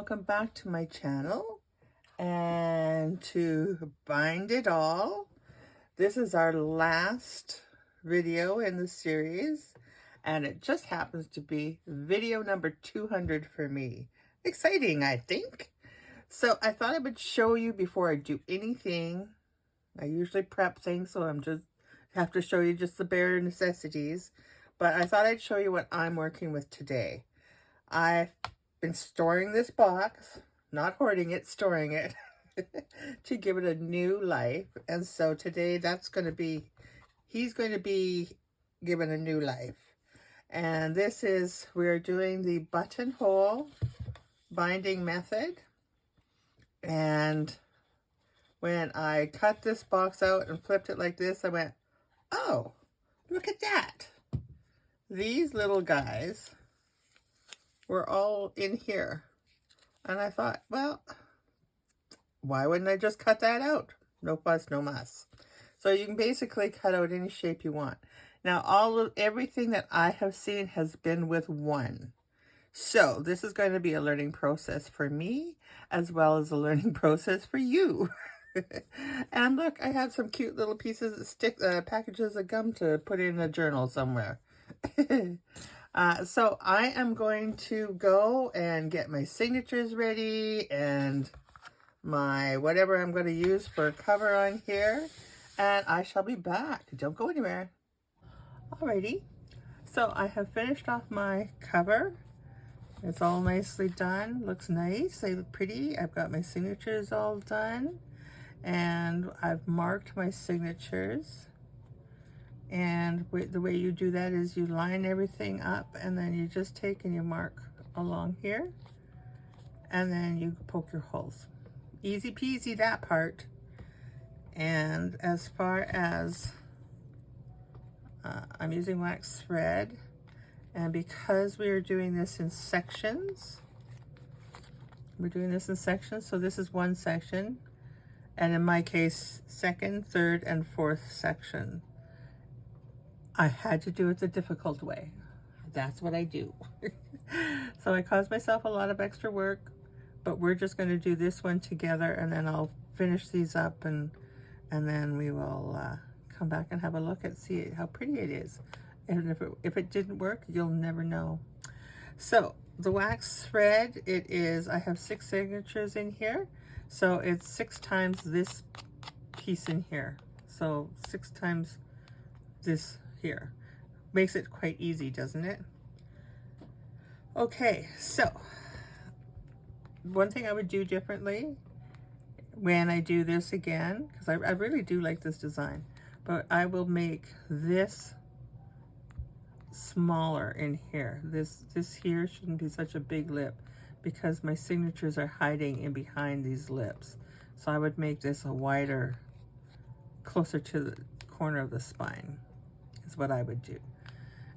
welcome back to my channel and to bind it all. This is our last video in the series and it just happens to be video number 200 for me. Exciting, I think. So I thought I would show you before I do anything. I usually prep things, so I'm just have to show you just the bare necessities, but I thought I'd show you what I'm working with today. I've been storing this box, not hoarding it, storing it, to give it a new life. And so today he's going to be given a new life. And we're doing the buttonhole binding method. And when I cut this box out and flipped it like this, I went, oh, look at that. These little guys were all in here. And I thought, well, why wouldn't I just cut that out? No fuss, no muss. So you can basically cut out any shape you want. Now, everything that I have seen has been with one. So this is going to be a learning process for me, as well as a learning process for you. And look, I have some cute little pieces of packages of gum to put in a journal somewhere. So I am going to go and get my signatures ready and my whatever I'm going to use for a cover on here, and I shall be back. Don't go anywhere. Alrighty, so I have finished off my cover. It's all nicely done. Looks nice. They look pretty. I've got my signatures all done, and I've marked my signatures. And the way you do that is you line everything up, and then you just take and you mark along here, and then you poke your holes. Easy peasy, that part. And as far as I'm using wax thread, and because we are doing this in sections, so this is one section, and in my case, second, third, and fourth section. I had to do it the difficult way. That's what I do. So I caused myself a lot of extra work, but we're just going to do this one together, and then I'll finish these up, and then we will come back and have a look and see how pretty it is. And if it didn't work, you'll never know. So the wax thread, I have 6 signatures in here, so it's 6 times this piece in here. So 6 times this here. Makes it quite easy, doesn't it? Okay, so one thing I would do differently when I do this again, because I really do like this design, but I will make this smaller in here. This here shouldn't be such a big lip because my signatures are hiding in behind these lips. So I would make this a wider, closer to the corner of the spine. Is what I would do.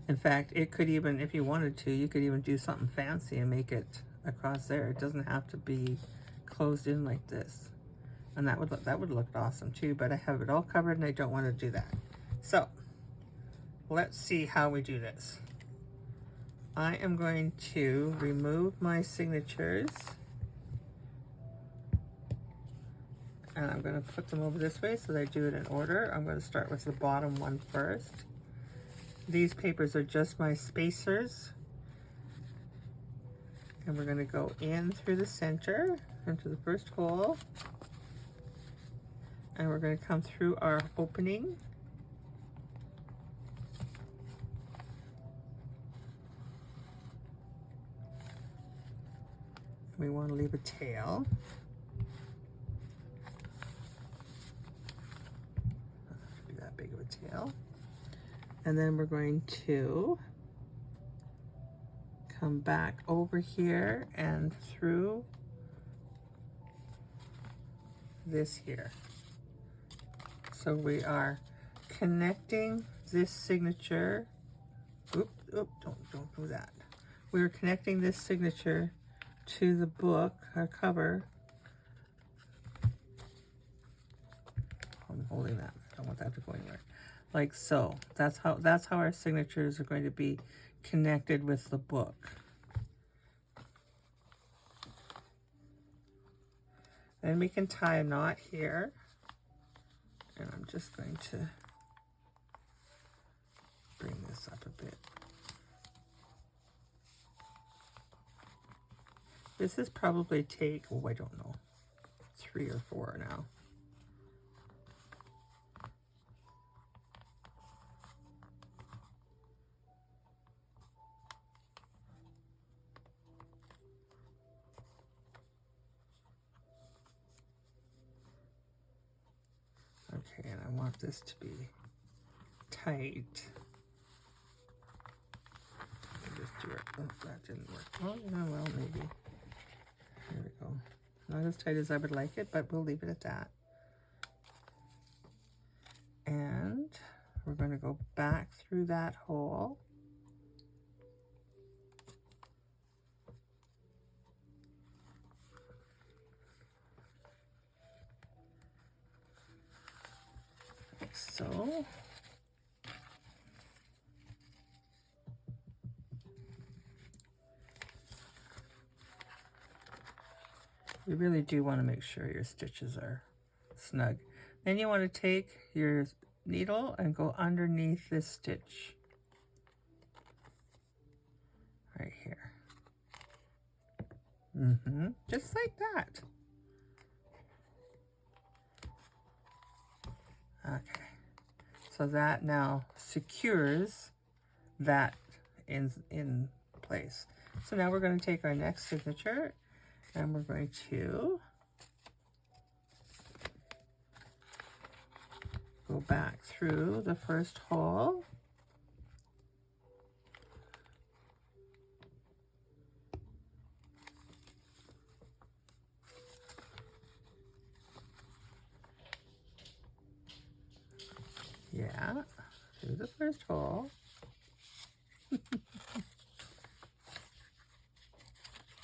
In fact, it could even, if you wanted to, you could even do something fancy and make it across there. It doesn't have to be closed in like this. And that would look awesome too, but I have it all covered and I don't want to do that. So let's see how we do this. I am going to remove my signatures, and I'm going to put them over this way so that I do it in order. I'm going to start with the bottom one first. These papers are just my spacers. And we're going to go in through the center, into the first hole. And we're going to come through our opening. We want to leave a tail. Not be that big of a tail. And then we're going to come back over here and through this here. So we are connecting this signature. Don't do that. We're connecting this signature to the book, our cover. I'm holding that. I don't want that to go anywhere. Like so. That's how our signatures are going to be connected with the book. Then we can tie a knot here. And I'm just going to bring this up a bit. This is probably take, oh, I don't know, 3 or 4 now. Okay, and I want this to be tight. I'll just do it. Oh, that didn't work. Oh, yeah, well, maybe. There we go. Not as tight as I would like it, but we'll leave it at that. And we're going to go back through that hole. Like so. You really do want to make sure your stitches are snug. Then you want to take your needle and go underneath this stitch right here. Just like that. Okay, so that now secures that in place. So now we're going to take our next signature and we're going to go back through the first hole. Yeah, through the first hole.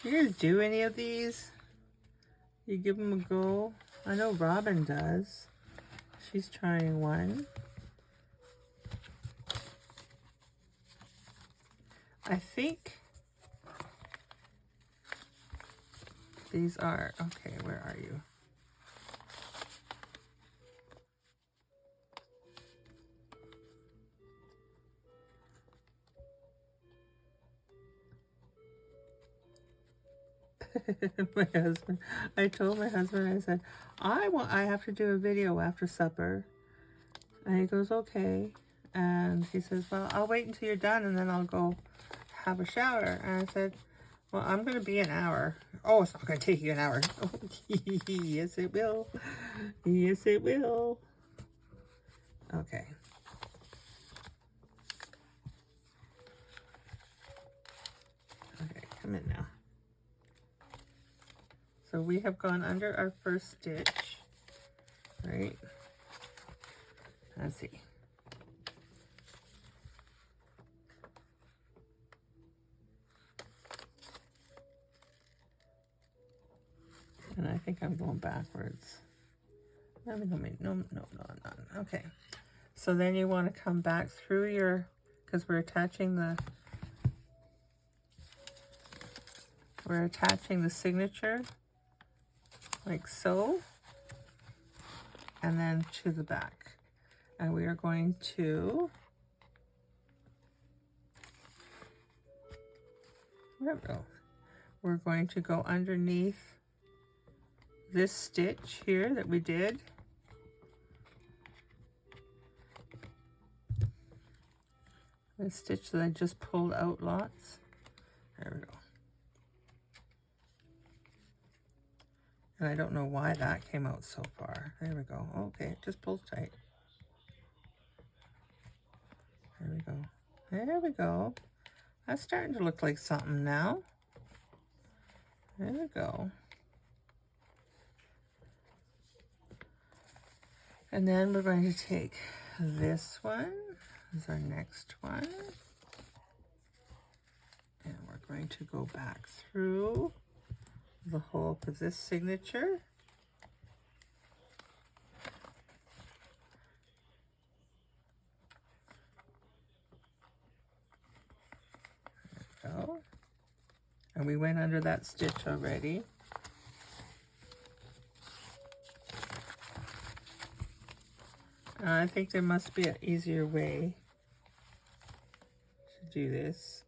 Do you guys do any of these? You give them a go? I know Robin does. She's trying one. I think these are, okay, where are you? My husband, I told my husband, I said, I have to do a video after supper. And he goes, okay. And he says, well, I'll wait until you're done and then I'll go have a shower. And I said, well, I'm going to be an hour. Oh, it's not going to take you an hour. Oh, yes, it will. Yes, it will. Okay. Okay, come in now. So we have gone under our first stitch, right? Let's see. And I think I'm going backwards. No, I'm not. Okay. So then you want to come back through your, because we're attaching the signature like so, and then to the back. And we are going to, we're going to go underneath this stitch here that we did. The stitch that I just pulled out lots. There we go. And I don't know why that came out so far. There we go. Okay, it just pulls tight. There we go. There we go. That's starting to look like something now. There we go. And then we're going to take this one. This is our next one. And we're going to go back through the hole for this signature. There we go. And we went under that stitch already. I think there must be an easier way to do this.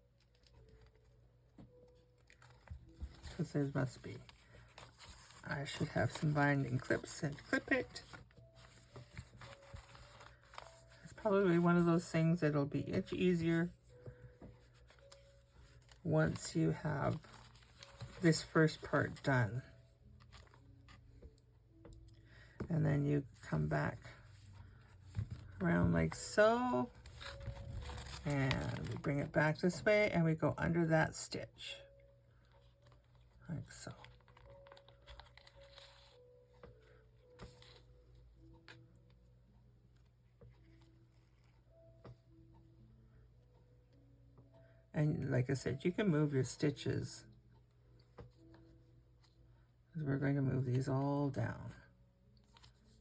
Because there must be. I should have some binding clips and clip it. It's probably one of those things that'll be much easier once you have this first part done. And then you come back around like so, and we bring it back this way, and we go under that stitch like so. And like I said, you can move your stitches, because we're going to move these all down.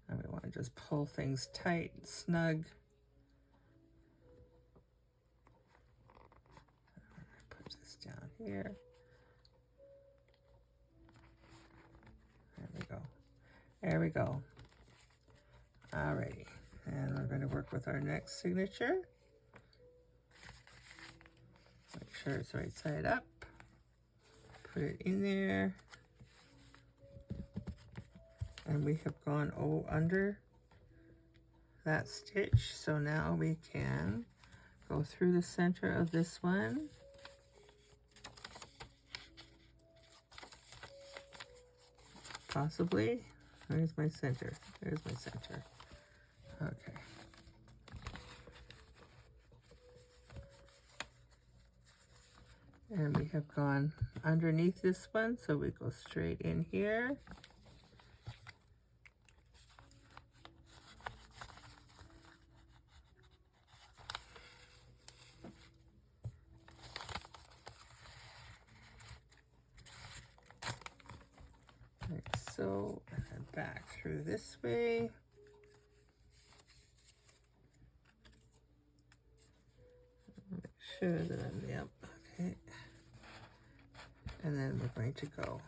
And we want to just pull things tight and snug. Put this down here. There we go. There we go. Alrighty. And we're going to work with our next signature. Make sure it's right side up. Put it in there. And we have gone under that stitch. So now we can go through the center of this one. Possibly. There's my center. There's my center. Okay. And we have gone underneath this one, so we go straight in here. Like so, and then back through this way. Make sure that I'm, yep, okay. And then we're going to go.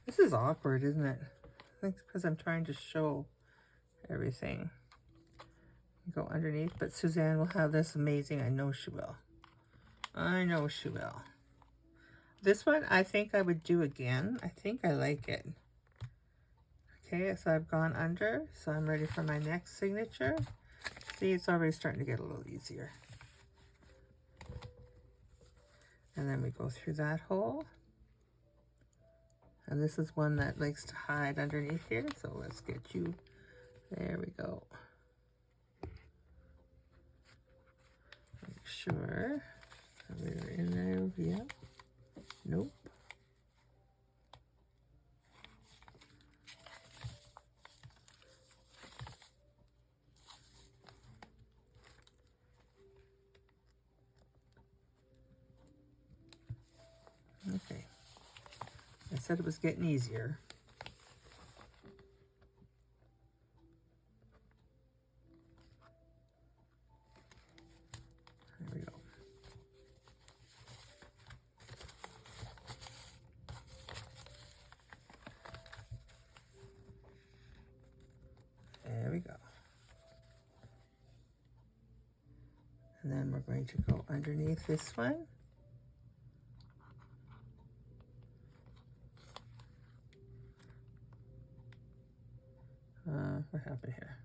This is awkward, isn't it? I think it's because I'm trying to show everything. Go underneath, but Suzanne will have this amazing. I know she will. I know she will. This one, I think I would do again. I think I like it. Okay, so I've gone under, so I'm ready for my next signature. See, it's already starting to get a little easier. And then we go through that hole. And this is one that likes to hide underneath here, so let's get you. There we go. Make sure we're in there. Yeah. Nope. Okay. I said it was getting easier. There we go. There we go. And then we're going to go underneath this one. What happened here?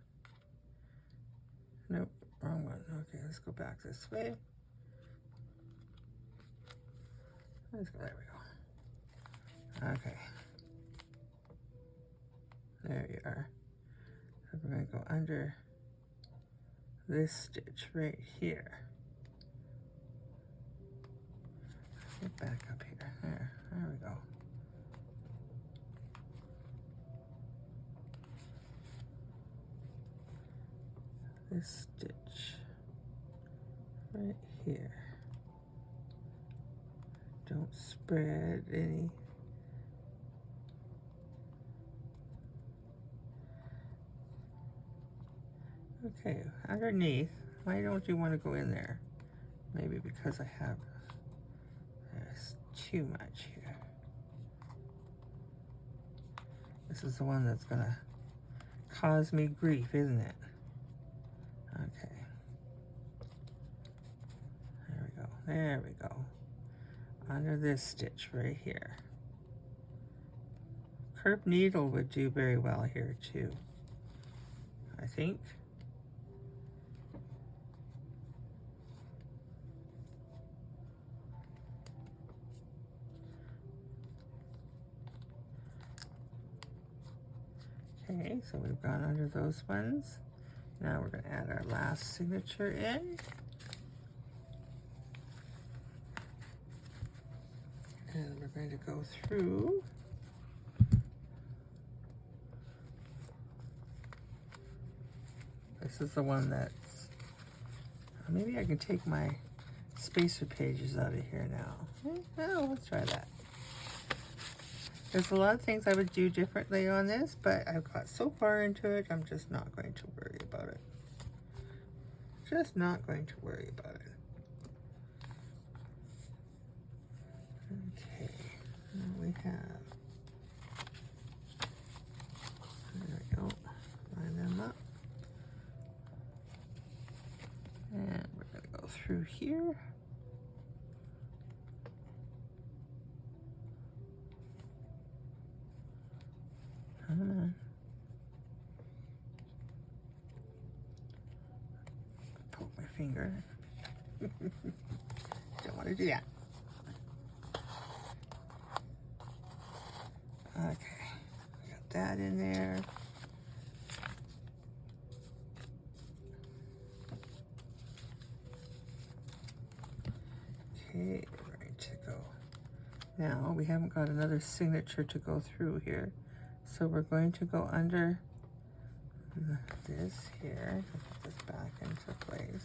Nope, wrong one. Okay, let's go back this way. Let's go, there we go. Okay. There you are. So we're going to go under this stitch right here. Get back up here. There we go. This stitch right here. Don't spread any. Okay, underneath, why don't you want to go in there? Maybe because I have there's too much here. This is the one that's gonna cause me grief, isn't it? There we go. Under this stitch right here. Curved needle would do very well here too, I think. Okay, so we've gone under those ones. Now we're going to add our last signature in. And we're going to go through. This is the one that's, maybe I can take my spacer pages out of here now. Oh, let's try that. There's a lot of things I would do differently on this, but I've got so far into it, I'm just not going to worry about it. Just not going to worry about it. Okay, now we have, there we go, line them up. And we're going to go through here. Poke my finger. Don't want to do that. Okay, got that in there. Okay, we're going to go. Now we haven't got another signature to go through here. So we're going to go under this here, put this back into place.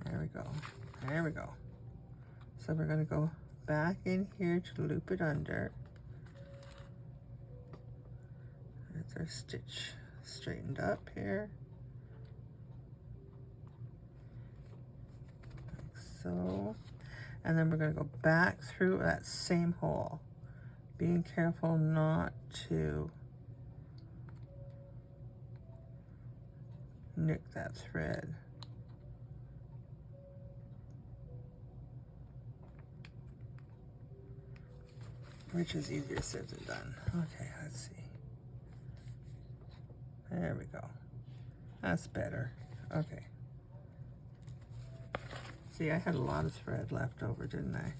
There we go, there we go. So we're gonna go back in here to loop it under. That's our stitch straightened up here. Like so. And then we're gonna go back through that same hole. Being careful not to nick that thread. Which is easier said than done. Okay, let's see. There we go. That's better. Okay. See, I had a lot of thread left over, didn't I?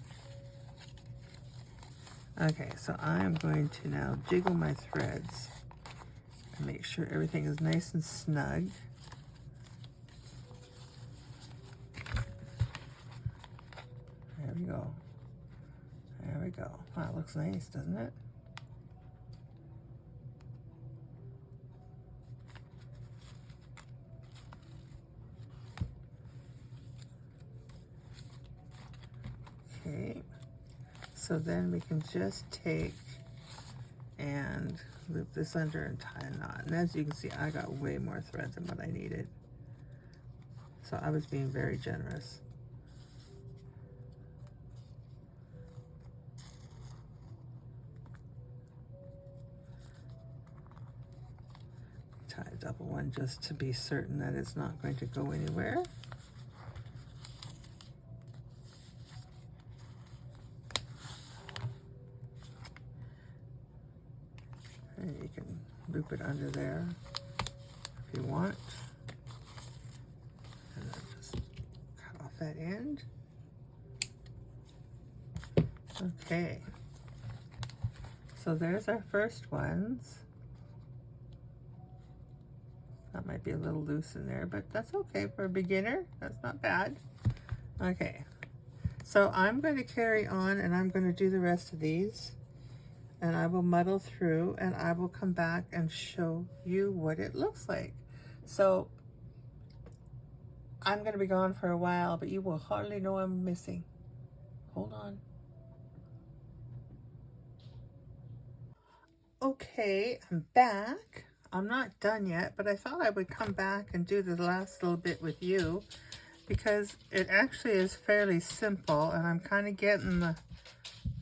Okay, so I'm going to now jiggle my threads and make sure everything is nice and snug. There we go. There we go. Wow, it looks nice, doesn't it? Okay. So then we can just take and loop this under and tie a knot. And as you can see, I got way more thread than what I needed. So I was being very generous. Tie a double one just to be certain that it's not going to go anywhere. And you can loop it under there if you want. And then just cut off that end. Okay. So there's our first ones. That might be a little loose in there, but that's okay for a beginner. That's not bad. Okay. So I'm going to carry on and I'm going to do the rest of these. And I will muddle through and I will come back and show you what it looks like. So I'm going to be gone for a while, but you will hardly know I'm missing. Hold on. Okay, I'm back. I'm not done yet, but I thought I would come back and do the last little bit with you because it actually is fairly simple and I'm kind of getting the,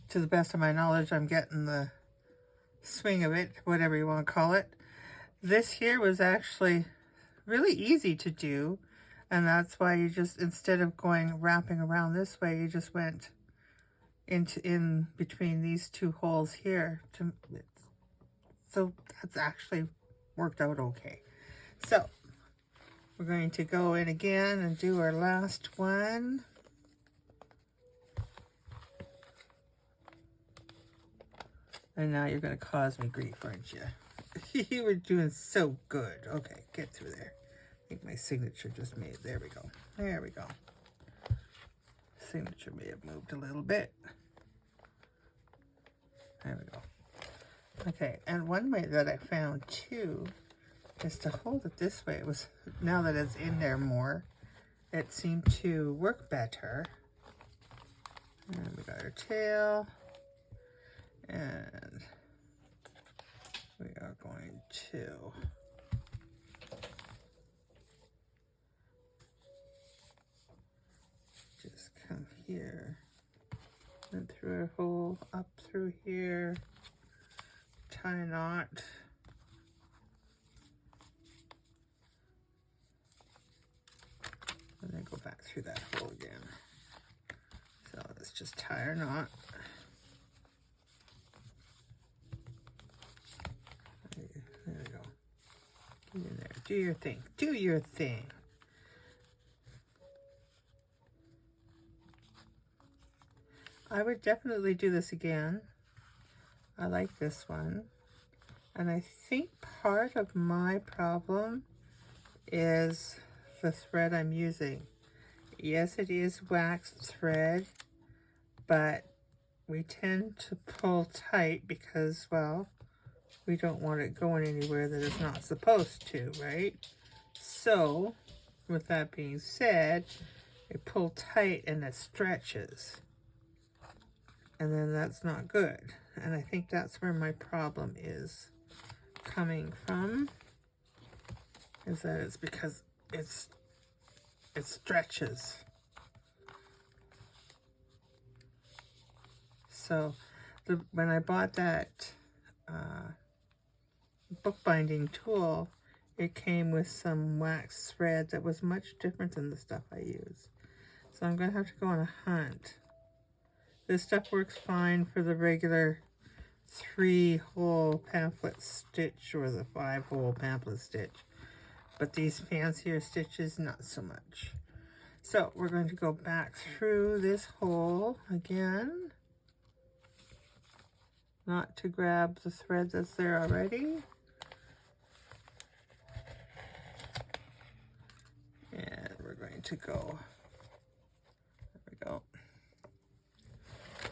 to the best of my knowledge, I'm getting the swing of it, whatever you want to call it. This here was actually really easy to do. And that's why you just, instead of wrapping around this way, you just went in between these two holes here. So that's actually worked out okay. So we're going to go in again and do our last one. And now you're going to cause me grief, aren't you? You were doing so good. Okay, get through there. I think my signature just made, there we go. There we go. Signature may have moved a little bit. There we go. Okay, and one way that I found too is to hold it this way. It was, now that it's in there more, it seemed to work better. And we got our tail. And we are going to just come here and through a hole up through here, tie a knot, and then go back through that hole again. So let's just tie our knot. There we go. Get in there. Do your thing. Do your thing. I would definitely do this again. I like this one. And I think part of my problem is the thread I'm using. Yes, it is waxed thread, but we tend to pull tight because, well, we don't want it going anywhere that it's not supposed to, right? So, with that being said, I pull tight and it stretches. And then that's not good. And I think that's where my problem is coming from, is that it's because it stretches. So when I bought that bookbinding tool, it came with some wax thread that was much different than the stuff I use. So I'm going to have to go on a hunt. This stuff works fine for the regular 3-hole pamphlet stitch or the 5-hole pamphlet stitch, but these fancier stitches, not so much. So we're going to go back through this hole again, not to grab the thread that's there already. And we're going to go, there we go,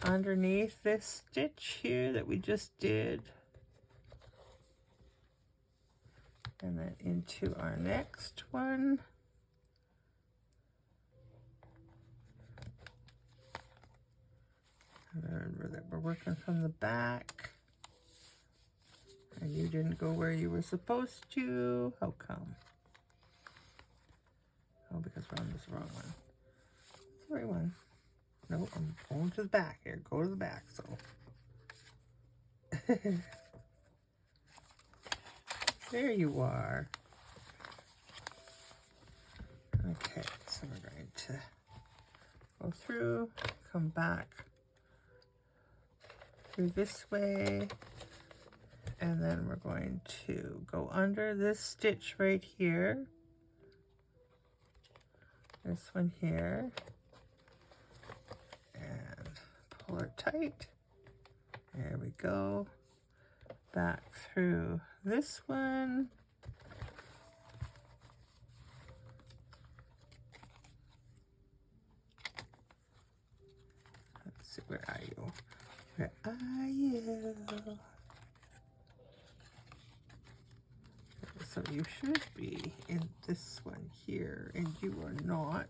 underneath this stitch here that we just did. And then into our next one. Remember that we're working from the back. And you didn't go where you were supposed to. How come? Oh, because we're on this wrong one. It's the right one. No, I'm going to the back here. Go to the back, so. There you are. Okay, so we're going to go through, come back through this way, and then we're going to go under this stitch right here, this one here, and pull it tight. There we go. Back through this one. Let's see, where are you? Where are you? So you should be in this one here, and you are not.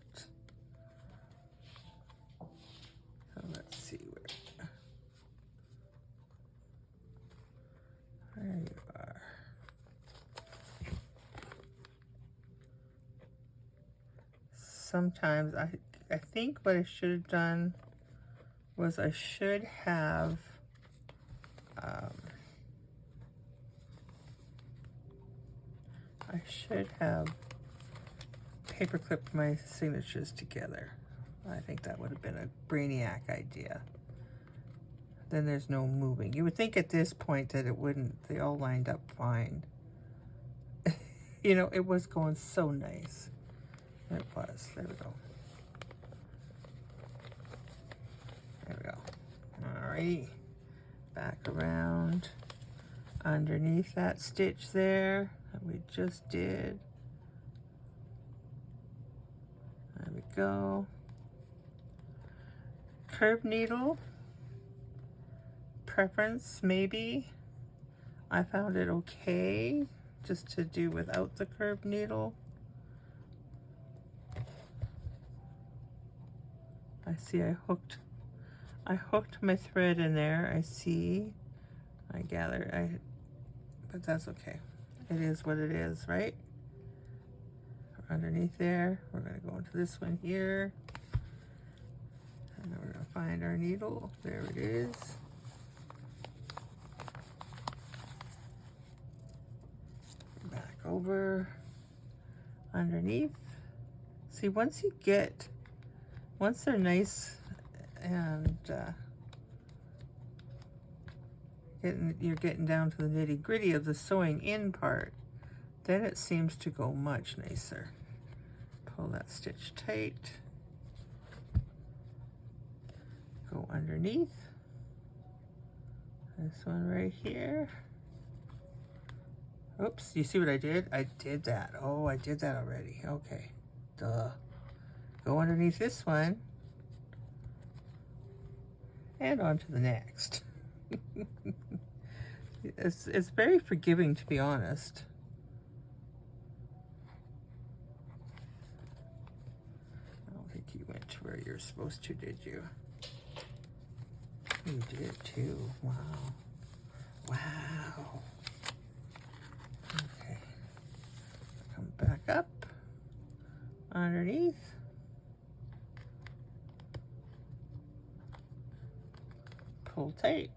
So let's see where. There you are. Sometimes I think what I should have done was I should have paper clip my signatures together. I think that would have been a brainiac idea. Then there's no moving. You would think at this point that it wouldn't. They all lined up fine. You know, it was going so nice. It was. There we go. There we go. Alrighty. Back around underneath that stitch there that we just did. There we go. Curved needle. Preference, maybe. I found it okay just to do without the curved needle. I see I hooked my thread in there. I see. I gather. But that's okay. It is what it is, right? Underneath there, we're going to go into this one here. And we're going to find our needle. There it is. Back over underneath. See, once they're nice and you're getting down to the nitty-gritty of the sewing in part, then it seems to go much nicer. Pull that stitch tight. Go underneath. This one right here. Oops, you see what I did? I did that. Oh, I did that already. Okay. Duh. Go underneath this one. And on to the next. It's very forgiving, to be honest. I don't think you went to where you're supposed to, did you? You did too. Wow. Wow. Okay. Come back up. Underneath. Pull tight.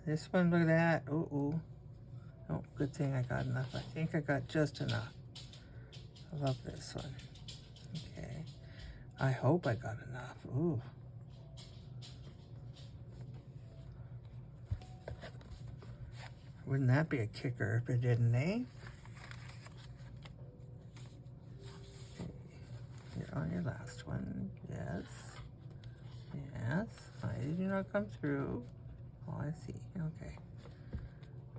This one, look at that. Oh, good thing I got enough. I think I got just enough. I love this one. Okay. I hope I got enough. Ooh. Wouldn't that be a kicker if it didn't, eh? Okay. You're on your last one. Yes. Yes. Why did you not come through? Oh, I see. Okay.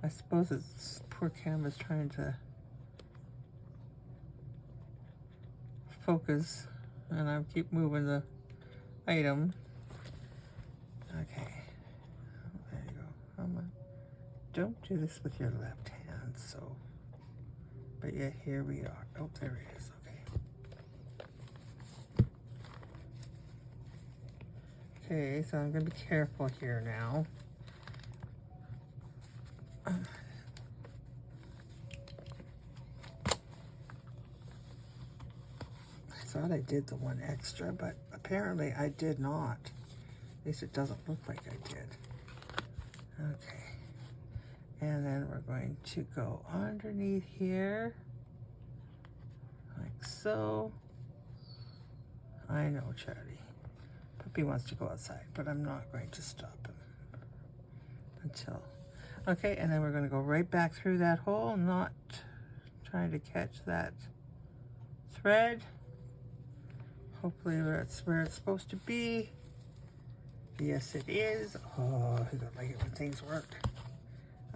I suppose it's poor camera's trying to focus, and I keep moving the item. Okay. Oh, there you go. Come on. Don't do this with your left hand, so. But yet here we are. Oh, there it is. Okay. Okay, so I'm going to be careful here now. I thought I did the one extra, but apparently I did not. At least it doesn't look like I did. Okay. And then we're going to go underneath here, like so. I know, Charlie. Puppy wants to go outside, but I'm not going to stop him until... Okay, and then we're going to go right back through that hole, not trying to catch that thread. Hopefully that's where it's supposed to be. Yes, it is. Oh, I don't like it when things work.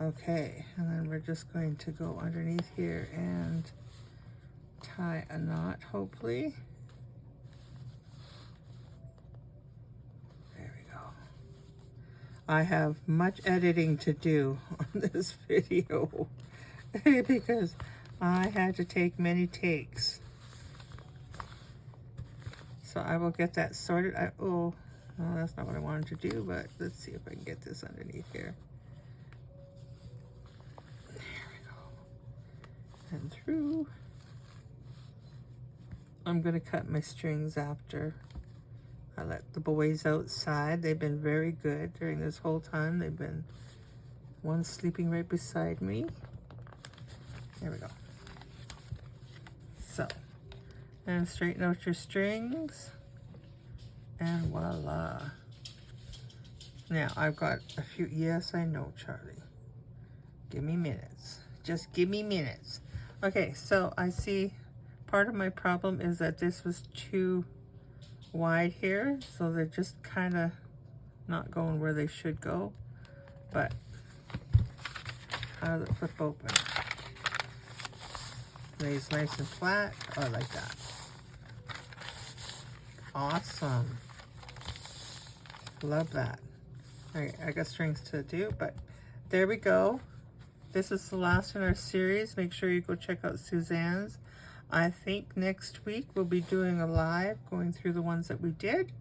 Okay, and then we're just going to go underneath here and tie a knot, hopefully. There we go. I have much editing to do on this video because I had to take many takes. So I will get that sorted. Oh, no, that's not what I wanted to do, but let's see if I can get this underneath here. And through. I'm going to cut my strings after I let the boys outside. They've been very good during this whole time. They've been, one sleeping right beside me. There we go. So, and straighten out your strings, and voila. Now, I've got a few, yes, I know, Charlie. Give me minutes. Just give me minutes. Okay, so I see part of my problem is that this was too wide here, so they're just kind of not going where they should go. But how does it flip open? Lays nice and flat. Oh, like that. Awesome. Love that. Alright, I got strings to do, but there we go. This is the last in our series. Make sure you go check out Suzanne's. I think next week we'll be doing a live, going through the ones that we did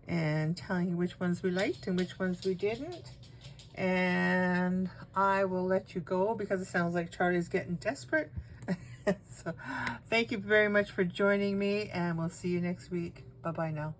and telling you which ones we liked and which ones we didn't. And I will let you go because it sounds like Charlie's getting desperate. So thank you very much for joining me, and we'll see you next week. Bye-bye now.